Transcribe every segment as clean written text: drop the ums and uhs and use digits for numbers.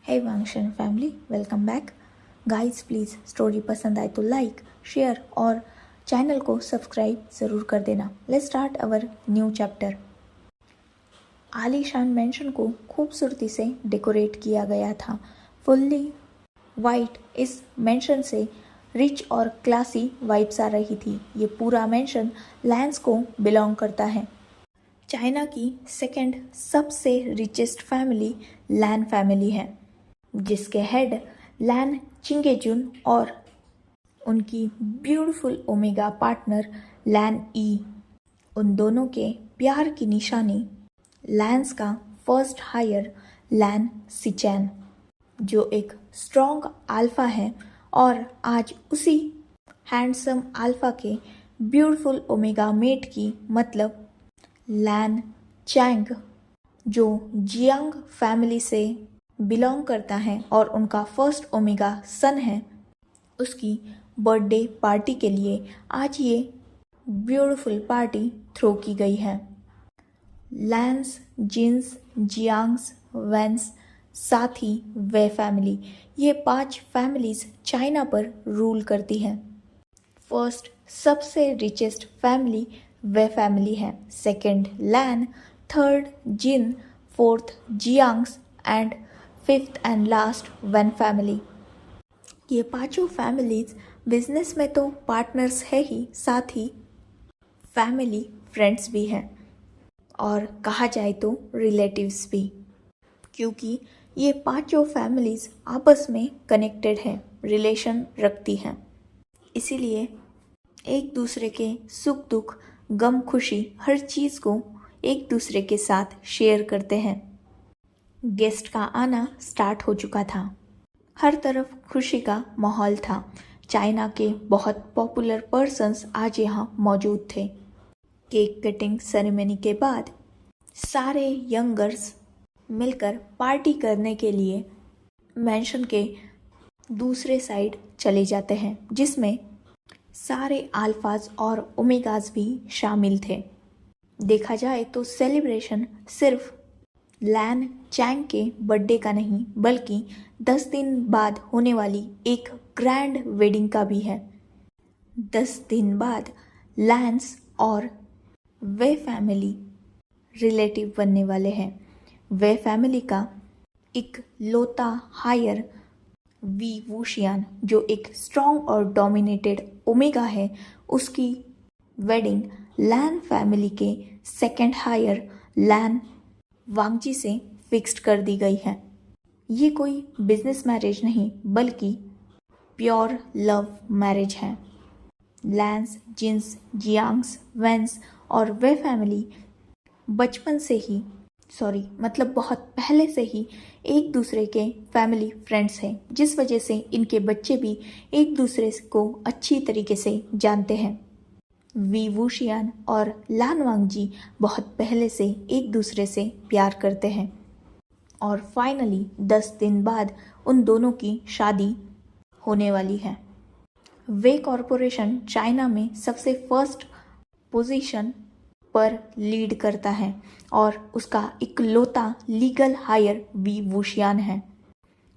Hey Wangshan family, welcome back guys. Please story पसंद आए तो लाइक, शेयर और चैनल को सब्सक्राइब ज़रूर कर देना। Let's start our new chapter. आलीशान मेंशन को खूबसूरती से डेकोरेट किया गया था। फुल्ली वाइट इस मेंशन से रिच और क्लासी वाइब्स आ रही थी। ये पूरा मेंशन लैंस को बिलोंग करता है। चाइना की सेकंड सबसे रिचेस्ट फैमिली लैन फैमिली है, जिसके हेड लैन चिंगेजुन और उनकी ब्यूटीफुल ओमेगा पार्टनर लैन ई। उन दोनों के प्यार की निशानी लैंस का फर्स्ट हायर लैन सिचैन, जो एक स्ट्रॉन्ग अल्फा है, और आज उसी हैंडसम अल्फा के ब्यूटीफुल ओमेगा मेट की मतलब लैन चैंग, जो जियांग फैमिली से बिलोंग करता है और उनका फर्स्ट ओमेगा सन है, उसकी बर्थडे पार्टी के लिए आज ये ब्यूटीफुल पार्टी थ्रो की गई है। लैंस, जिन्स, जियांग्स, वेंस, साथ ही वे फैमिली, ये 5 फैमिलीज चाइना पर रूल करती हैं। फर्स्ट सबसे रिचेस्ट फैमिली वे फैमिली है, second Lan, third Jin, fourth Jiangs and fifth and last one family. ये पांचों फैमिलीज बिजनेस में तो पार्टनर्स है ही, साथ ही फैमिली फ्रेंड्स भी हैं, और कहा जाए तो रिलेटिव्स भी, क्योंकि ये पांचों फैमिलीज आपस में कनेक्टेड हैं, रिलेशन रखती हैं। इसीलिए एक दूसरे के सुख दुख, गम खुशी, हर चीज़ को एक दूसरे के साथ शेयर करते हैं। गेस्ट का आना स्टार्ट हो चुका था। हर तरफ खुशी का माहौल था। चाइना के बहुत पॉपुलर पर्सन्स आज यहाँ मौजूद थे। केक कटिंग सेरेमनी के बाद सारे यंगर्स मिलकर पार्टी करने के लिए मेंशन के दूसरे साइड चले जाते हैं, जिसमें सारे अल्फाज और ओमेगाज भी शामिल थे। देखा जाए तो सेलिब्रेशन सिर्फ लैन चैंग के बर्थडे का नहीं, बल्कि 10 दिन बाद होने वाली एक ग्रैंड वेडिंग का भी है। 10 दिन बाद लैंस और वे फैमिली रिलेटिव बनने वाले हैं। वे फैमिली का एक लौता हायर वी वूशियान, जो एक स्ट्रॉन्ग और डोमिनेटेड ओमेगा है, उसकी वेडिंग लैन फैमिली के सेकंड हायर लैन वांगजी से फिक्स्ड कर दी गई है। ये कोई बिजनेस मैरिज नहीं, बल्कि प्योर लव मैरिज है। लैंस, जिन्स, जियांग्स, वेंस और वे फैमिली बचपन से ही बहुत पहले से ही एक दूसरे के फैमिली फ्रेंड्स हैं, जिस वजह से इनके बच्चे भी एक दूसरे को अच्छी तरीके से जानते हैं। वी वूशियान और लान वांगजी बहुत पहले से एक दूसरे से प्यार करते हैं, और फाइनली 10 दिन बाद उन दोनों की शादी होने वाली है। वे कॉरपोरेशन चाइना में सबसे फर्स्ट पोजीशन पर लीड करता है, और उसका इकलौता लीगल हायर वी वूशियान है।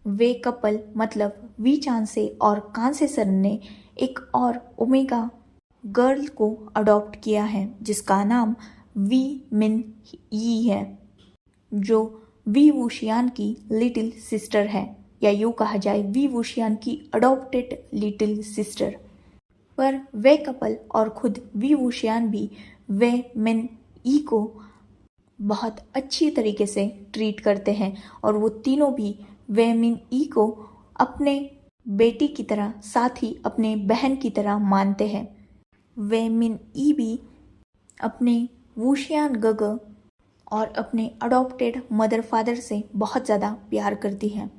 वे कपल मतलब वी चांसे और कांसे सन ने एक और ओमेगा गर्ल को अडॉप्ट किया है, जिसका नाम वी मिन यी है, जो वी वूशियान की लिटिल सिस्टर है, या यूँ कहा जाए वी वूशियान की अडॉप्टेड लिटिल सिस्टर। पर वे कपल और खुद वी वूशियान भी वे मिन ई को बहुत अच्छी तरीके से ट्रीट करते हैं, और वो तीनों भी वे मिन ई को अपने बेटी की तरह, साथ ही अपने बहन की तरह मानते हैं। वे मिन ई भी अपने वूशियान गग और अपने अडॉप्टेड मदर फादर से बहुत ज़्यादा प्यार करती हैं,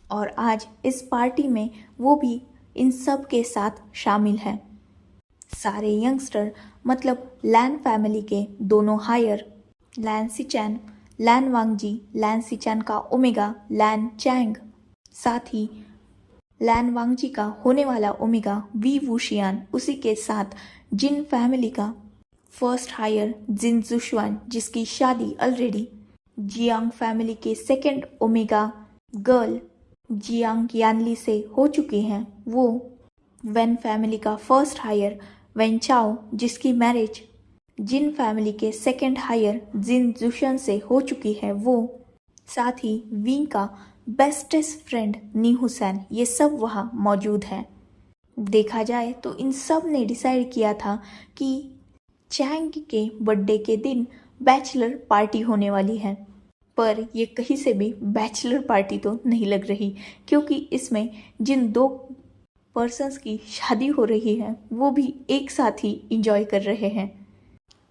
और आज इस पार्टी में वो भी इन सब के साथ शामिल हैं। सारे यंगस्टर मतलब लैन फैमिली के दोनों हायर लैन सिचैन, लैन वांगजी, लैन सिचैन का ओमेगा लैन चैंग, साथ ही लैन वांगजी का होने वाला ओमेगा वी वूशियान, उसी के साथ जिन फैमिली का फर्स्ट हायर जिन जुशुआन, जिसकी शादी ऑलरेडी जियांग फैमिली के second omega girl Jiang Yanli से हो चुकी हैं। वो वेन फैमिली का फर्स्ट हायर वेन चाओ, जिसकी मैरिज जिन फैमिली के सेकंड हायर जिन जुशन से हो चुकी है, वो साथ ही विंग का बेस्टेस्ट फ्रेंड नी हुसैन, ये सब वहाँ मौजूद हैं। देखा जाए तो इन सब ने डिसाइड किया था कि चैंग के बर्थडे के दिन बैचलर पार्टी होने वाली है, पर ये कहीं से भी बैचलर पार्टी तो नहीं लग रही, क्योंकि इसमें जिन दो पर्सन्स की शादी हो रही है वो भी एक साथ ही इंजॉय कर रहे हैं।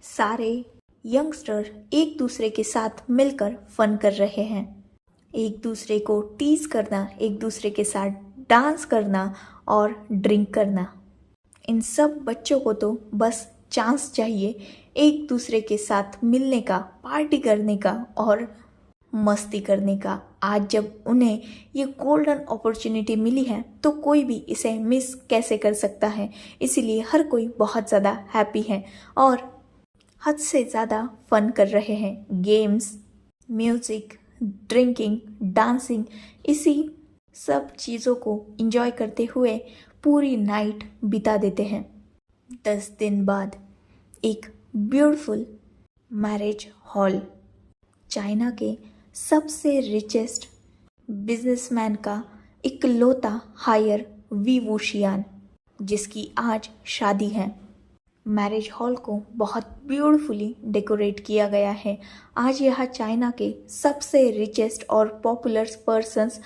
सारे यंगस्टर एक दूसरे के साथ मिलकर फन कर रहे हैं, एक दूसरे को टीज करना, एक दूसरे के साथ डांस करना और ड्रिंक करना। इन सब बच्चों को तो बस चांस चाहिए एक दूसरे के साथ मिलने का, पार्टी करने का और मस्ती करने का। आज जब उन्हें ये गोल्डन अपॉर्चुनिटी मिली है तो कोई भी इसे मिस कैसे कर सकता है। इसीलिए हर कोई बहुत ज़्यादा हैप्पी है और हद से ज़्यादा फन कर रहे हैं। गेम्स, म्यूज़िक, ड्रिंकिंग, डांसिंग, इसी सब चीज़ों को एंजॉय करते हुए पूरी नाइट बिता देते हैं। 10 दिन बाद एक ब्यूटीफुल मैरिज हॉल, चाइना के सबसे रिचेस्ट बिजनेसमैन का इकलौता हायर वी वूशियान, जिसकी आज शादी है। मैरिज हॉल को बहुत ब्यूटीफुली डेकोरेट किया गया है। आज यहाँ चाइना के सबसे रिचेस्ट और पॉपुलर पर्सन्स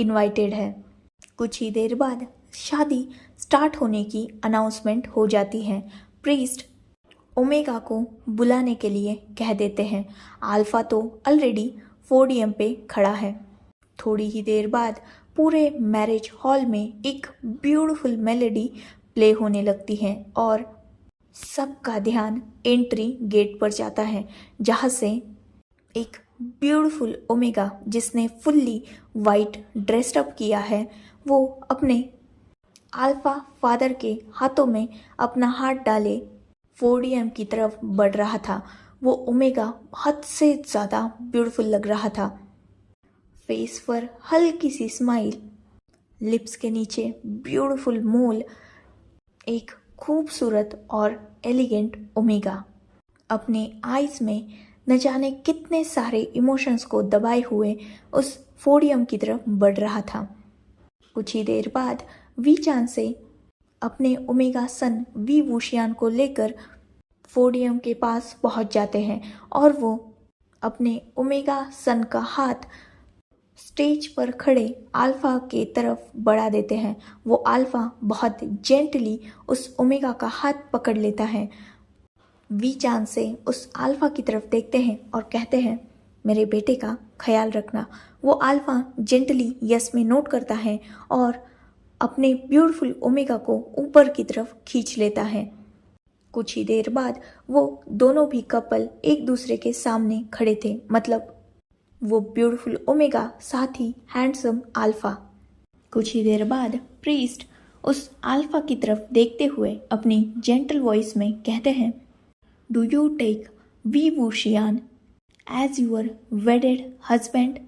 इनवाइटेड है। कुछ ही देर बाद शादी स्टार्ट होने की अनाउंसमेंट हो जाती है। प्रीस्ट ओमेगा को बुलाने के लिए कह देते हैं। अल्फा तो ऑलरेडी पोडियम पे खड़ा है। थोड़ी ही देर बाद पूरे मैरिज हॉल में एक ब्यूटीफुल मेलोडी प्ले होने लगती है और सबका ध्यान एंट्री गेट पर जाता है, जहाँ से एक ब्यूटीफुल ओमेगा, जिसने फुल्ली वाइट ड्रेस्ड अप किया है, वो अपने अल्फा फादर के हाथों में अपना हाथ डाले पोडियम की तरफ बढ़ रहा था। वो ओमेगा हद से ज़्यादा ब्यूटीफुल लग रहा था। फेस पर हल्की सी स्माइल, लिप्स के नीचे ब्यूटीफुल मोल, एक खूबसूरत और एलिगेंट ओमेगा अपने आईज में न जाने कितने सारे इमोशंस को दबाए हुए उस पोडियम की तरफ बढ़ रहा था। कुछ ही देर बाद वी चान से अपने ओमेगा सन वी वूशियान को लेकर पोडियम के पास पहुंच जाते हैं और वो अपने ओमेगा सन का हाथ स्टेज पर खड़े अल्फा के तरफ बढ़ा देते हैं। वो अल्फा बहुत जेंटली उस ओमेगा का हाथ पकड़ लेता है। वी चान से उस अल्फा की तरफ देखते हैं और कहते हैं, मेरे बेटे का ख्याल रखना। वो अल्फा जेंटली यस में नोट करता है और अपने ब्यूटीफुल ओमेगा को ऊपर की तरफ खींच लेता है। कुछ ही देर बाद वो दोनों भी कपल एक दूसरे के सामने खड़े थे, मतलब वो ब्यूटीफुल ओमेगा साथ ही हैंडसम अल्फा। कुछ ही देर बाद प्रीस्ट उस अल्फा की तरफ देखते हुए अपनी जेंटल वॉइस में कहते हैं, do you take Wei Wuxian as your wedded husband.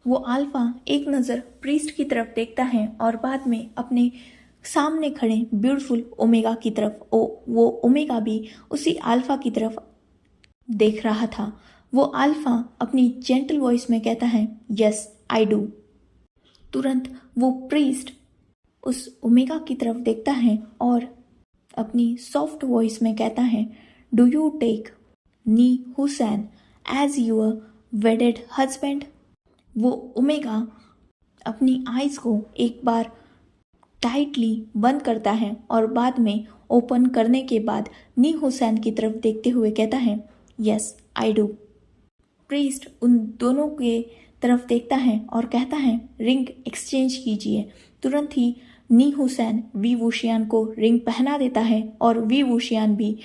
वो अल्फा एक नज़र प्रीस्ट की तरफ देखता है और बाद में अपने सामने खड़े ब्यूटीफुल ओमेगा की तरफ। वो ओमेगा भी उसी अल्फा की तरफ देख रहा था। वो अल्फा अपनी जेंटल वॉइस में कहता है, यस आई डू। तुरंत वो प्रीस्ट उस ओमेगा की तरफ देखता है और अपनी सॉफ्ट वॉइस में कहता है, डू यू टेक नी Hussain as your wedded husband. वो ओमेगा अपनी आइज़ को एक बार टाइटली बंद करता है और बाद में ओपन करने के बाद नी हुसैन की तरफ देखते हुए कहता है, यस आई डू। प्रीस्ट उन दोनों के तरफ देखता है और कहता है, रिंग एक्सचेंज कीजिए। तुरंत ही नी हुसैन वी वूशियान को रिंग पहना देता है और वी वूशियान भी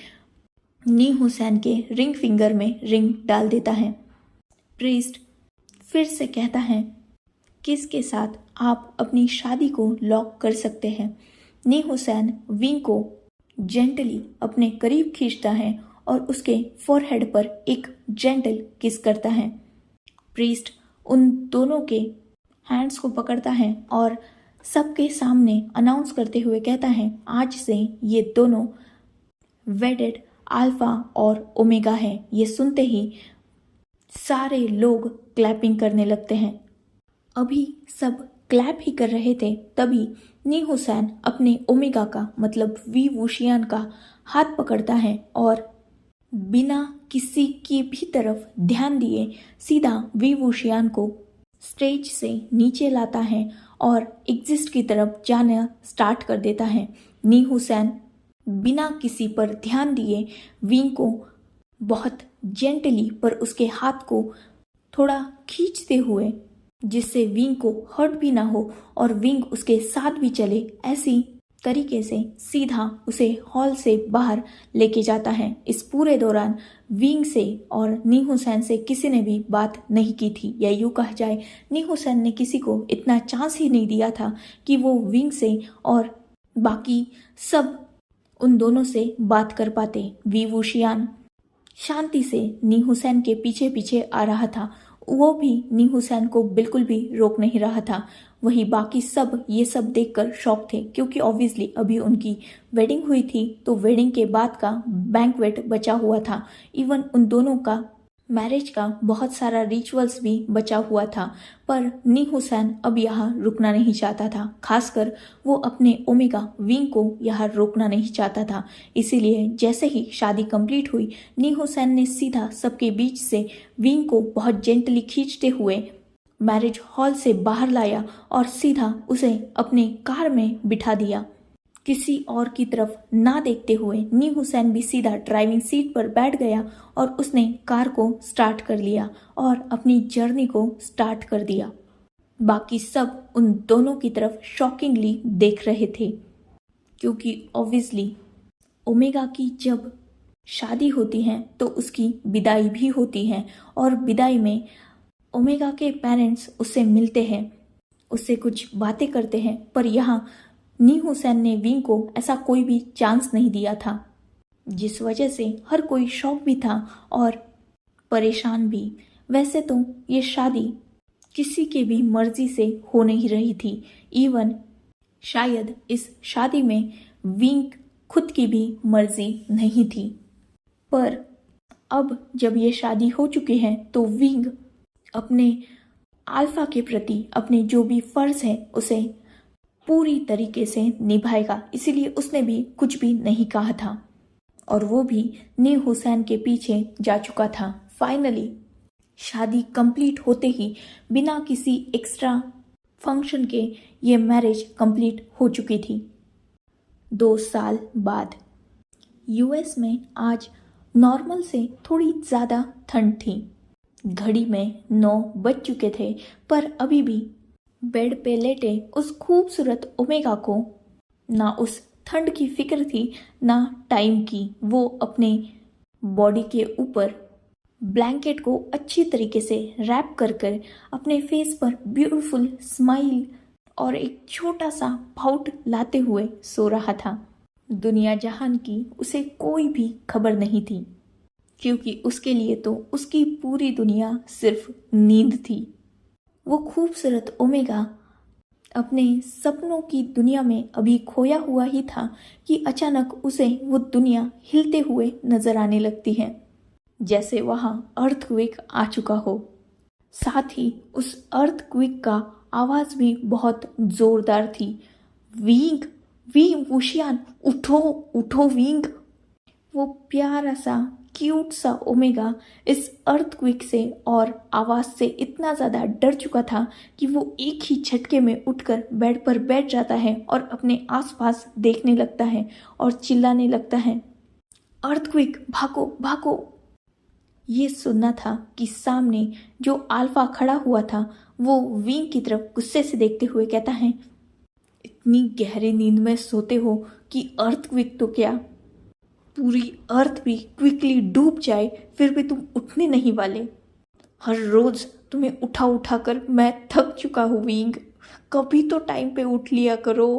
नी हुसैन के रिंग फिंगर में रिंग डाल देता है। प्रीस्ट फिर से कहता है, किसके साथ आप अपनी शादी को लॉक कर सकते हैं। नी हुसैन विंग को जेंटली अपने करीब खींचता है और उसके फोरहेड पर एक जेंटल किस करता है। प्रीस्ट उन दोनों के हैंड्स को पकड़ता है और सबके सामने अनाउंस करते हुए कहता है, आज से ये दोनों वेडेड अल्फा और ओमेगा है। ये सुनते ही सारे लोग क्लैपिंग करने लगते हैं। अभी सब क्लैप ही कर रहे थे, तभी नी हुसैन अपने ओमेगा का मतलब वी वुशियान का हाथ पकड़ता है और बिना किसी की भी तरफ ध्यान दिए सीधा वी वुशियान को स्टेज से नीचे लाता है और एग्जिस्ट की तरफ जाना स्टार्ट कर देता है। नी हुसैन बिना किसी पर ध्यान दिए विंग को बहुत जेंटली पर उसके हाथ को थोड़ा खींचते हुए, जिससे विंग को हर्ट भी ना हो और विंग उसके साथ भी चले, ऐसी तरीके से सीधा उसे हॉल से बाहर लेके जाता है। इस पूरे दौरान विंग से और नी हुसैन से किसी ने भी बात नहीं की थी, या यूँ कहा जाए नी हुसैन ने किसी को इतना चांस ही नहीं दिया था कि वो विंग से और बाकी सब उन दोनों से बात कर पाते। वी वुशियान शांति से नी हुसैन के पीछे पीछे आ रहा था, वो भी नी हुसैन को बिल्कुल भी रोक नहीं रहा था। वही बाकी सब ये सब देखकर शॉक थे, क्योंकि ऑब्वियसली अभी उनकी वेडिंग हुई थी, तो वेडिंग के बाद का बैंक्वेट बचा हुआ था। इवन उन दोनों का मैरिज का बहुत सारा रिचुअल्स भी बचा हुआ था, पर नी हुसैन अब यहाँ रुकना नहीं चाहता था। खासकर वो अपने ओमेगा विंग को यहाँ रोकना नहीं चाहता था। इसीलिए जैसे ही शादी कंप्लीट हुई, नी हुसैन ने सीधा सबके बीच से विंग को बहुत जेंटली खींचते हुए मैरिज हॉल से बाहर लाया और सीधा उसे अपने कार में बिठा दिया। किसी और की तरफ ना देखते हुए नी हुसैन भी सीधा ड्राइविंग सीट पर बैठ गया और उसने कार को स्टार्ट कर लिया और अपनी जर्नी को स्टार्ट कर दिया। बाकी सब उन दोनों की तरफ शॉकिंगली देख रहे थे, क्योंकि ऑब्वियसली ओमेगा की जब शादी होती है तो उसकी विदाई भी होती है, और विदाई में ओमेगा के पेरेंट्स उससे मिलते हैं, उससे कुछ बातें करते हैं, पर यहाँ नी हुसैन ने विंग को ऐसा कोई भी चांस नहीं दिया था, जिस वजह से हर कोई शॉक भी था और परेशान भी। वैसे तो ये शादी किसी के भी मर्जी से हो नहीं रही थी, इवन शायद इस शादी में विंग खुद की भी मर्जी नहीं थी, पर अब जब ये शादी हो चुकी है तो विंग अपने अल्फा के प्रति अपने जो भी फर्ज है उसे पूरी तरीके से निभाएगा। इसीलिए उसने भी कुछ भी नहीं कहा था और वो भी नी हुसैन के पीछे जा चुका था। फाइनली शादी कंप्लीट होते ही बिना किसी एक्स्ट्रा फंक्शन के ये मैरिज कंप्लीट हो चुकी थी। 2 साल बाद यूएस में आज नॉर्मल से थोड़ी ज़्यादा ठंड थी। घड़ी में 9 बज चुके थे, पर अभी भी बेड पे लेटे उस खूबसूरत ओमेगा को ना उस ठंड की फिक्र थी ना टाइम की। वो अपने बॉडी के ऊपर ब्लैंकेट को अच्छी तरीके से रैप कर कर अपने फेस पर ब्यूटीफुल स्माइल और एक छोटा सा पाउट लाते हुए सो रहा था। दुनिया जहान की उसे कोई भी खबर नहीं थी, क्योंकि उसके लिए तो उसकी पूरी दुनिया सिर्फ नींद थी। वो खूबसूरत ओमेगा अपने सपनों की दुनिया में अभी खोया हुआ ही था कि अचानक उसे वो दुनिया हिलते हुए नजर आने लगती है, जैसे वहाँ अर्थक्वेक आ चुका हो। साथ ही उस अर्थक्वेक का आवाज भी बहुत जोरदार थी। विंग, विंग वुशियान, उठो उठो विंग। वो प्यारा सा क्यूट सा ओमेगा इस अर्थक्वेक से और आवाज से इतना ज़्यादा डर चुका था कि वो एक ही झटके में उठकर बेड पर बैठ जाता है और अपने आसपास देखने लगता है और चिल्लाने लगता है, अर्थक्वेक भागो भागो। ये सुनना था कि सामने जो अल्फा खड़ा हुआ था वो विंग की तरफ गुस्से से देखते हुए कहता है, इतनी गहरी नींद में सोते हो कि अर्थक्वेक तो क्या, पूरी अर्थ भी क्विकली डूब जाए फिर भी तुम उठने नहीं वाले। हर रोज तुम्हें उठा उठा कर मैं थक चुका हूँ विंग, कभी तो टाइम पे उठ लिया करो।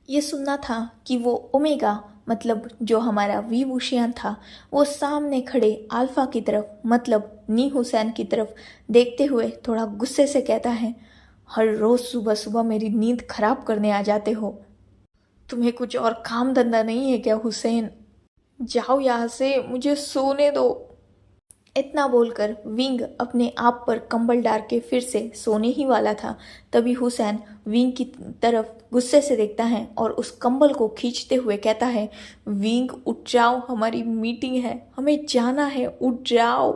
ये सुनना था कि वो ओमेगा मतलब जो हमारा वी वुशियान था वो सामने खड़े अल्फा की तरफ मतलब नी हुसैन की तरफ देखते हुए थोड़ा गुस्से से कहता है, हर रोज़ सुबह सुबह मेरी नींद खराब करने आ जाते हो। तुम्हें कुछ और काम धंधा नहीं है क्या हुसैन? जाओ यहाँ से, मुझे सोने दो। इतना बोलकर विंग अपने आप पर कंबल डाल के फिर से सोने ही वाला था। तभी हुसैन विंग की तरफ गुस्से से देखता है और उस कंबल को खींचते हुए कहता है, विंग उठ जाओ, हमारी मीटिंग है, हमें जाना है, उठ जाओ।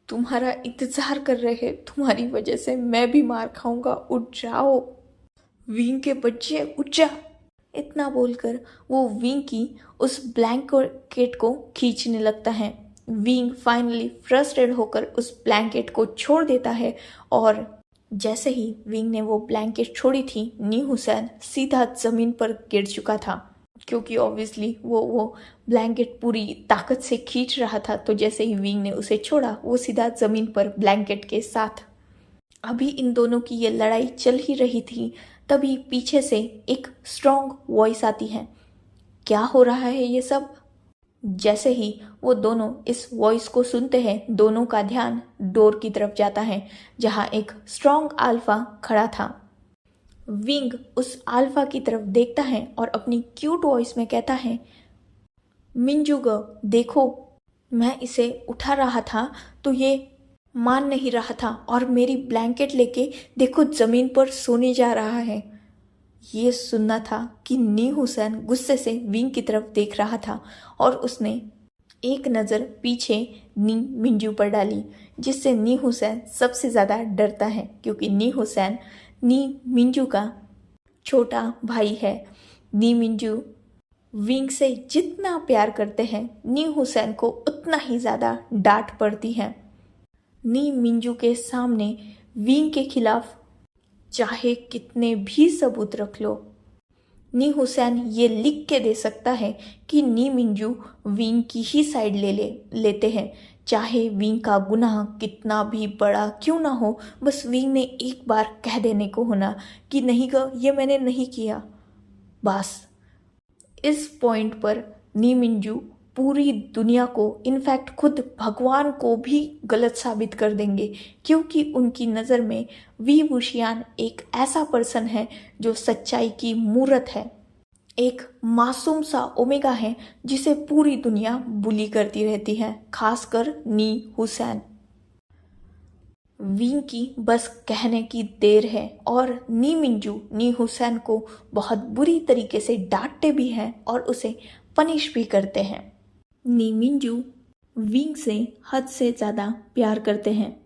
तुम्हारा इंतजार कर रहे हैं, तुम्हारी वजह से मैं भी मार खाऊंगा, उठ जाओ। विंग के बच्चे उठ जा। इतना बोलकर वो विंग की उस ब्लैंकेट को खींचने लगता है। विंग फाइनली फ्रस्ट्रेट होकर उस ब्लैंकेट को छोड़ देता है और जैसे ही विंग ने वो ब्लैंकेट छोड़ी थी, नी हुसैन सीधा जमीन पर गिर चुका था, क्योंकि ऑब्वियसली वो ब्लैंकेट पूरी ताकत से खींच रहा था। तो जैसे ही विंग ने उसे छोड़ा, वो सीधा जमीन पर ब्लैंकेट के साथ। अभी इन दोनों की ये लड़ाई चल ही रही थी, तभी पीछे से एक स्ट्रॉन्ग वॉइस आती है। क्या हो रहा है ये सब? जैसे ही वो दोनों इस वॉइस को सुनते हैं, दोनों का ध्यान डोर की तरफ जाता है, जहां एक स्ट्रॉन्ग अल्फा खड़ा था। विंग उस अल्फा की तरफ देखता है और अपनी क्यूट वॉइस में कहता है, मिंजुग देखो, मैं इसे उठा रहा था तो ये मान नहीं रहा था और मेरी ब्लैंकेट लेके देखो जमीन पर सोने जा रहा है। ये सुनना था कि नी हुसैन गुस्से से विंग की तरफ देख रहा था और उसने एक नज़र पीछे नी मिंजू पर डाली, जिससे नी हुसैन सबसे ज़्यादा डरता है, क्योंकि नी हुसैन नी मिंजू का छोटा भाई है। नी मिंजू विंग से जितना प्यार करते हैं, नी हुसैन को उतना ही ज़्यादा डांट पड़ती है। नी मिंजू के सामने विंग के खिलाफ चाहे कितने भी सबूत रख लो, नी हुसैन ये लिख के दे सकता है कि नी मिंजू विंग की ही साइड लेते हैं, चाहे विंग का गुनाह कितना भी बड़ा क्यों ना हो। बस विंग ने एक बार कह देने को होना कि नहीं ग, ये मैंने नहीं किया। बस इस पॉइंट पर नी मिंजू पूरी दुनिया को, इनफैक्ट खुद भगवान को भी गलत साबित कर देंगे, क्योंकि उनकी नज़र में वी वुशियान एक ऐसा पर्सन है जो सच्चाई की मूरत है, एक मासूम सा ओमेगा है जिसे पूरी दुनिया बुली करती रहती है, खासकर नी हुसैन। विंग की बस कहने की देर है और नी मिंजू नी हुसैन को बहुत बुरी तरीके से डांटते भी हैं और उसे पनिश भी करते हैं। नी मिंजू विंग से हद से ज़्यादा प्यार करते हैं,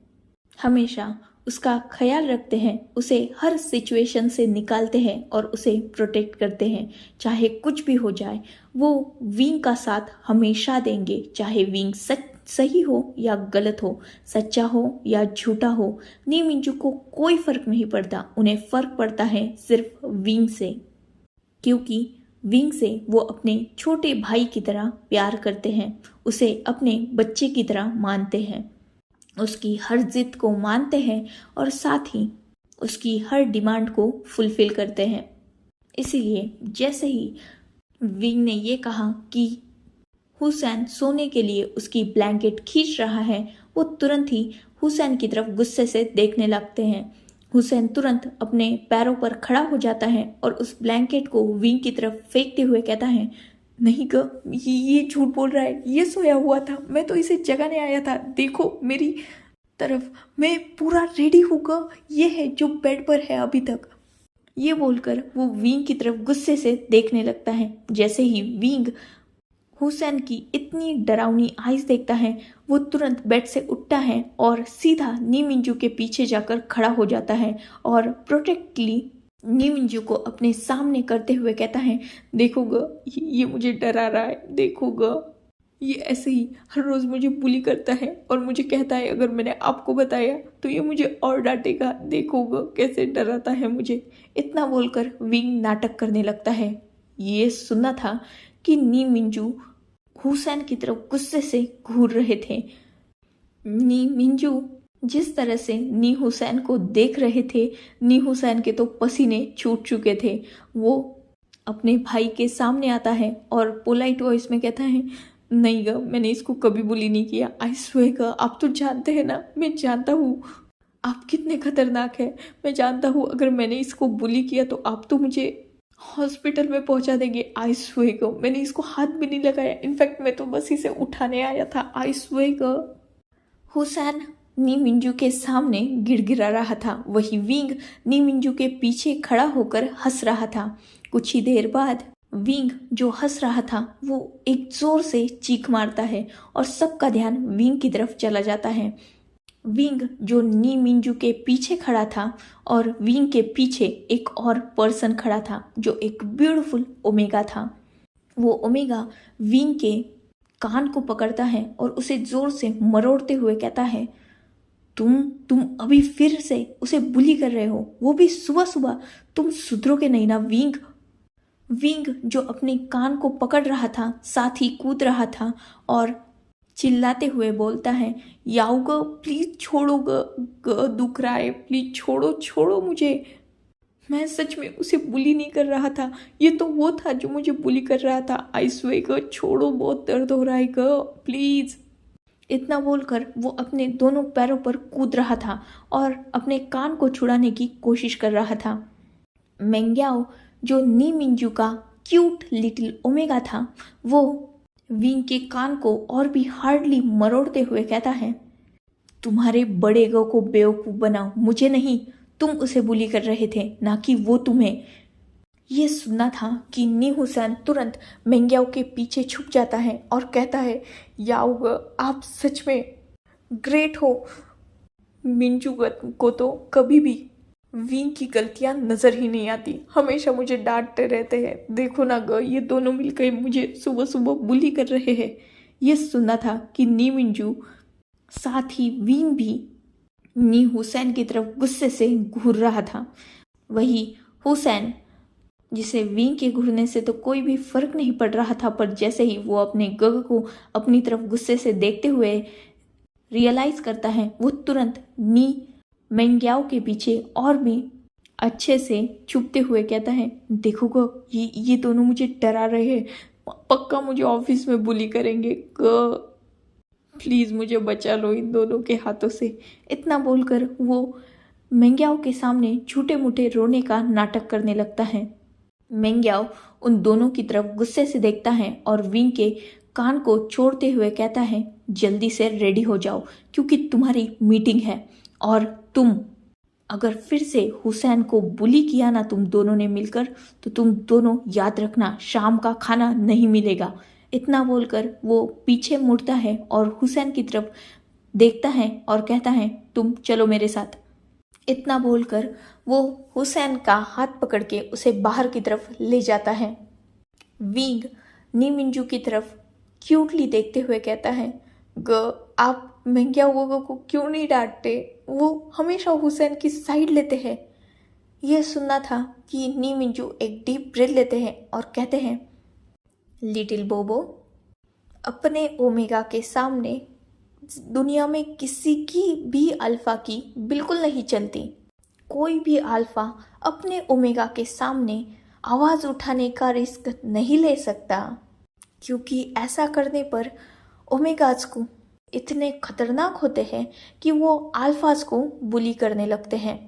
हमेशा उसका ख्याल रखते हैं, उसे हर सिचुएशन से निकालते हैं और उसे प्रोटेक्ट करते हैं। चाहे कुछ भी हो जाए, वो विंग का साथ हमेशा देंगे, चाहे विंग सही हो या गलत हो, सच्चा हो या झूठा हो। नी मिंजू को कोई फर्क नहीं पड़ता, उन्हें फर्क पड़ता है सिर्फ विंग से, क्योंकि विंग से वो अपने छोटे भाई की तरह प्यार करते हैं, उसे अपने बच्चे की तरह मानते हैं, उसकी हर जिद को मानते हैं और साथ ही उसकी हर डिमांड को फुलफिल करते हैं। इसीलिए जैसे ही विंग ने ये कहा कि हुसैन सोने के लिए उसकी ब्लैंकेट खींच रहा है, वो तुरंत ही हुसैन की तरफ गुस्से से देखने लगते हैं। हुसैन तुरंत अपने पैरों पर खड़ा हो जाता है और उस ब्लैंकेट को विंग की तरफ फेंकते हुए कहता है, नहीं ग, ये झूठ बोल रहा है, ये सोया हुआ था, मैं तो इसे जगाने आया था, देखो मेरी तरफ, मैं पूरा रेडी होगा, ये है जो बेड पर है अभी तक। ये बोलकर वो विंग की तरफ गुस्से से देखने लगता है। जैसे ही विंग हुसैन की इतनी डरावनी आइज देखता है, वो तुरंत बेड से उठता है और सीधा नी मिंजू के पीछे जाकर खड़ा हो जाता है और प्रोटेक्टली नी मिंजू को अपने सामने करते हुए कहता है, देखोगा ये मुझे डरा रहा है, देखोगा ये ऐसे ही हर रोज़ मुझे बुली करता है और मुझे कहता है अगर मैंने आपको बताया तो ये मुझे और डांटेगा, देखोगा कैसे डराता है मुझे। इतना बोलकर विंग नाटक करने लगता है। ये सुनना था कि नी मिंजू हुसैन की तरफ गुस्से से घूर रहे थे। नी मिंजू जिस तरह से नी हुसैन को देख रहे थे, नी हुसैन के तो पसीने छूट चुके थे। वो अपने भाई के सामने आता है और पोलाइट वॉइस में कहता है, नहीं गा, मैंने इसको कभी बुली नहीं किया, आई स्वेयर गा, आप तो जानते हैं ना, मैं जानता हूँ आप कितने खतरनाक हैं। मैं जानता हूँ अगर मैंने इसको बुली किया तो आप तो मुझे हॉस्पिटल में पहुंचा देंगे। आई स्वेगर मैंने इसको हाथ भी नहीं लगाया, इनफैक्ट मैं तो बस इसे उठाने आया था। आई स्वेगर। हुसैन नी मिंजू के सामने गिड़गिड़ा रहा था, वही विंग नी मिंजू के पीछे खड़ा होकर हंस रहा था। कुछ ही देर बाद विंग जो हंस रहा था वो एक जोर से चीख मारता है और सबका ध्यान विंग की तरफ चला जाता है। विंग जो नी मिंजू के पीछे खड़ा था और विंग के पीछे एक और पर्सन खड़ा था जो एक ब्यूटीफुल ओमेगा था। वो ओमेगा विंग के कान को पकड़ता है और उसे जोर से मरोड़ते हुए कहता है, तुम अभी फिर से उसे बुली कर रहे हो, वो भी सुबह सुबह। तुम सुधरोगे नहीं ना विंग। विंग जो अपने कान को पकड़ रहा था साथ ही कूद रहा था और चिल्लाते हुए बोलता है, याओग प्लीज छोड़ो ग दुख रहा है, प्लीज छोड़ो छोड़ो मुझे। मैं सच में उसे बुली नहीं कर रहा था, ये तो वो था जो मुझे बुली कर रहा था। आई स्वेगर छोड़ो, बहुत दर्द हो रहा है ग प्लीज। इतना बोलकर वो अपने दोनों पैरों पर कूद रहा था और अपने कान को छुड़ाने की कोशिश कर रहा था। मेंग्याओ जो नी मिंजू का क्यूट लिटिल ओमेगा था वो विंग के कान को और भी हार्डली मरोड़ते हुए कहता है, तुम्हारे बड़े गो को बेवकूफ बनाओ, मुझे नहीं। तुम उसे बुली कर रहे थे, ना कि वो तुम्हें। ये सुनना था कि नी हुसैन तुरंत मेंग्याओ के पीछे छुप जाता है और कहता है, याओग आप सच में ग्रेट हो। मिंजू को तो कभी भी विंग की गलतियां नजर ही नहीं आती, हमेशा मुझे डांटते रहते हैं। देखो ना ग, ये दोनों मिलकर मुझे सुबह सुबह बुली कर रहे हैं। ये सुनना था कि नी मिंजू साथ ही विंग भी नी हुसैन की तरफ गुस्से से घूर रहा था। वही हुसैन जिसे विंग के घूरने से तो कोई भी फर्क नहीं पड़ रहा था, पर जैसे ही वो अपने गग को अपनी तरफ गुस्से से देखते हुए रियलाइज करता है, वो तुरंत नी मेंग्याओ के पीछे और भी अच्छे से छुपते हुए कहता है, देखो गो ये दोनों मुझे डरा रहे हैं, पक्का मुझे ऑफिस में बुली करेंगे ग, प्लीज मुझे बचा लो इन दोनों के हाथों से। इतना बोलकर वो मेंग्याओ के सामने झूठे मूठे रोने का नाटक करने लगता है। मेंग्याओ उन दोनों की तरफ गुस्से से देखता है और विंग के कान को छोड़ते हुए कहता है, जल्दी से रेडी हो जाओ क्योंकि तुम्हारी मीटिंग है, और तुम अगर फिर से हुसैन को बुली किया ना तुम दोनों ने मिलकर, तो तुम दोनों याद रखना शाम का खाना नहीं मिलेगा। इतना बोलकर वो पीछे मुड़ता है और हुसैन की तरफ देखता है और कहता है, तुम चलो मेरे साथ। इतना बोलकर वो हुसैन का हाथ पकड़ के उसे बाहर की तरफ ले जाता है। विंग नी मिंजू की तरफ क्यूटली देखते हुए कहता है, ग आप मेंग्याओ को क्यों नहीं डांटते, वो हमेशा हुसैन की साइड लेते हैं। यह सुनना था कि नी मिंजू एक डीप ब्रेथ लेते हैं और कहते हैं, लिटिल बोबो, अपने ओमेगा के सामने दुनिया में किसी की भी अल्फा की बिल्कुल नहीं चलती। कोई भी अल्फा अपने ओमेगा के सामने आवाज़ उठाने का रिस्क नहीं ले सकता, क्योंकि ऐसा करने पर ओमेगाज को इतने खतरनाक होते हैं कि वो अल्फाज को बुली करने लगते हैं।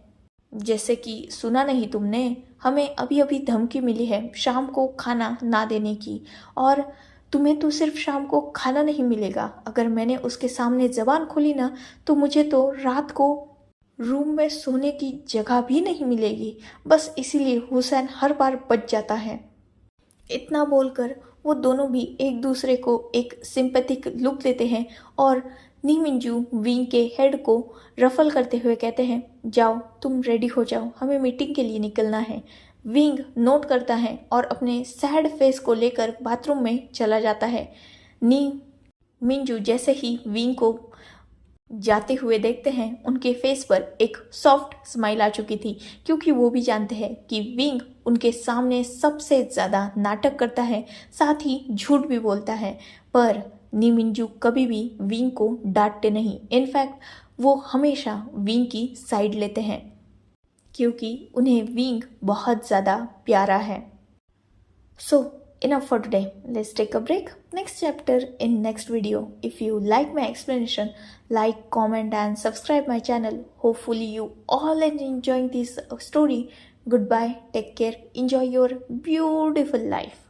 जैसे कि सुना नहीं तुमने, हमें अभी अभी धमकी मिली है शाम को खाना ना देने की, और तुम्हें तो सिर्फ शाम को खाना नहीं मिलेगा, अगर मैंने उसके सामने ज़बान खोली ना तो मुझे तो रात को रूम में सोने की जगह भी नहीं मिलेगी। बस इसीलिए हुसैन हर बार बच जाता है। इतना बोलकर वो दोनों भी एक दूसरे को एक सिंपैथिक लुक देते हैं और नी मिंजू विंग के हेड को रफल करते हुए कहते हैं, जाओ तुम रेडी हो जाओ, हमें मीटिंग के लिए निकलना है। विंग नोट करता है और अपने सैड फेस को लेकर बाथरूम में चला जाता है। नी मिंजू जैसे ही विंग को जाते हुए देखते हैं, उनके फेस पर एक सॉफ्ट स्माइल आ चुकी थी, क्योंकि वो भी जानते हैं कि विंग उनके सामने सबसे ज़्यादा नाटक करता है, साथ ही झूठ भी बोलता है। पर नी मिंजू कभी भी विंग को डांटते नहीं, इनफैक्ट वो हमेशा विंग की साइड लेते हैं, क्योंकि उन्हें विंग बहुत ज़्यादा प्यारा है। सो enough for today. Let's take a break. Next chapter in next video. If you like my explanation, like, comment and subscribe my channel. Hopefully you all are enjoying this story. Goodbye. Take care. Enjoy your beautiful life.